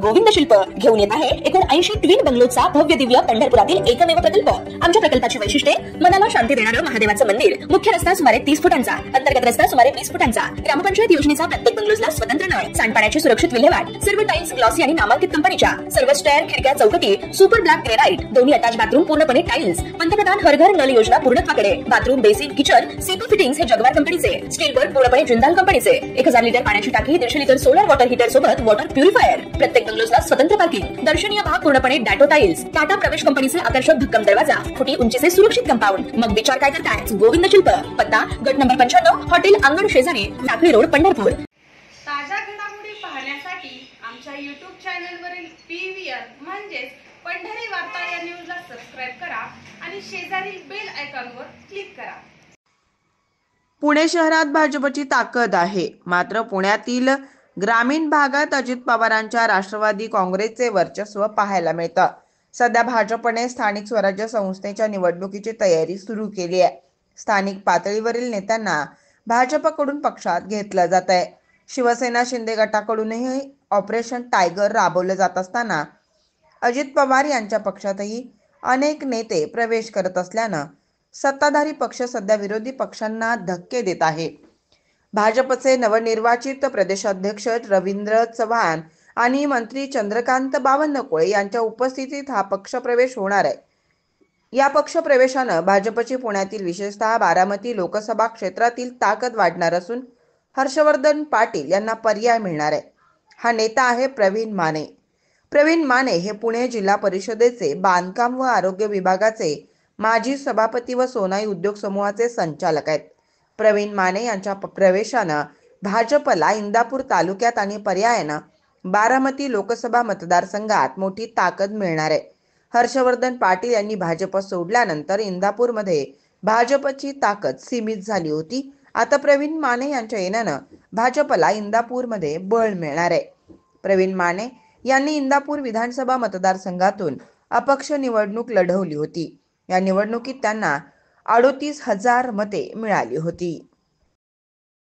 गोविंद शिल्प घेऊन येत आहे एकूण 80 ट्विन बंगलोचा भव्य दिव्य पंढरपुरातील एकमेव प्रकल्प। आमच्या प्रकल्पाची वैशिष्ट्ये मनाला शांती देणारं महादेवाचं मंदिर, मुख्य रस्ता सुमारे 30 फुटांचा, अंतर्गत रस्ता सुमारे 20 फुटांचा, ग्रामपंचायत योजनेचा प्रत्येक बंगलोजला स्वतंत्र नळ, सांडपाण्याची सुरक्षित विल्हेवाट, सर्व टाइल्स ग्लॉसी आणि नामांकित कंपनीच्या, सर्व स्टेअर, खिडक्या, चौकटी सुपर ब्लॅक ग्रेनाइट, दोन्ही अटॅच बाथरूम पूर्णपणे टाइल्स, पंतप्रधान हर घर नल योजना पूर्णत्वाकडे, bathroom, basin, kitchen, CP fittings हे जगवार कंपनीचे, स्टील वर्क पूर्णपणे जिंदाल कंपनीचे, 1000 लिटर पाण्याची टाकी, 150 लिटर सोलर वॉटर हीटर सोबत वॉटर प्युरिफायर, प्रत्येक बंगलोजला स्वतंत्र पार्किंग, दर्शनीय भाग पूर्णपणे डॅटो टाइल्स, टाटा प्रवेश कंपनीचे आकर्षक भक्कम दरवाजा, फुटी उंचीचे सुरक्षित कंपाऊंड। मग विचार काय करताय? गोविंद शिल्प, पत्ता गट नंबर 95, हॉटेल अंगण शेजारी, टाकळी रोड, पंढरपूर। ताज्या घडामोडी पाहण्यासाठी आमच्या YouTube चॅनलवरील PVR म्हणजेच पंढरी वार्ता या न्यूजला सबस्क्राइब करा आणि शेजारील बेल आयकॉनवर क्लिक करा। पुणे शहरात भाजपची ताकद आहे, मात्र पुण्यातील ग्रामीण भागात अजित पवारांच्या राष्ट्रवादी काँग्रेसचे वर्चस्व पाहायला मिळतं। सध्या भाजपने स्थानिक स्वराज्य संस्थेच्या निवडणुकीची तयारी सुरू केली आहे। स्थानिक पातळीवरील नेत्यांना भाजपकडून पक्षात घेतलं जात आहे। शिवसेना शिंदे गटाकडूनही ऑपरेशन टायगर राबवलं जात असताना अजित पवार यांच्या पक्षातही अनेक नेते प्रवेश करत असल्यानं सत्ताधारी पक्ष सध्या विरोधी पक्षांना धक्के देत आहे। भाजपचे नवनिर्वाचित प्रदेशाध्यक्ष रवींद्र चव्हाण आणि मंत्री चंद्रकांत बावनकुळे यांच्या उपस्थितीत हा पक्षप्रवेश होणार आहे। या पक्षप्रवेशानं भाजपची पुण्यातील विशेषतः बारामती लोकसभा क्षेत्रातील ताकद वाढणार असून हर्षवर्धन पाटील यांना पर्याय मिळणार आहे। हा नेता आहे प्रवीण माने। प्रवीण माने हे पुणे जिल्हा परिषदेचे बांधकाम व आरोग्य विभागाचे माजी सभापती व सोनाई उद्योग समूहाचे संचालक आहेत। प्रवीण माने यांच्या प्रवेशानं भाजपला इंदापूर तालुक्यात आणि पर्यायानं बारामती लोकसभा मतदारसंघात मोठी ताकद मिळणार आहे। हर्षवर्धन पाटील यांनी भाजप सोडल्यानंतर इंदापूरमध्ये भाजपची ताकद सीमित झाली होती। आता प्रवीण माने यांच्या येण्यानं भाजपला इंदापूरमध्ये बळ मिळणार आहे। प्रवीण माने यांनी इंदापूर विधानसभा मतदारसंघातून अपक्ष निवडणूक लढवली होती। या निवडणुकीत त्यांना 38,000 मते मिळाली होती।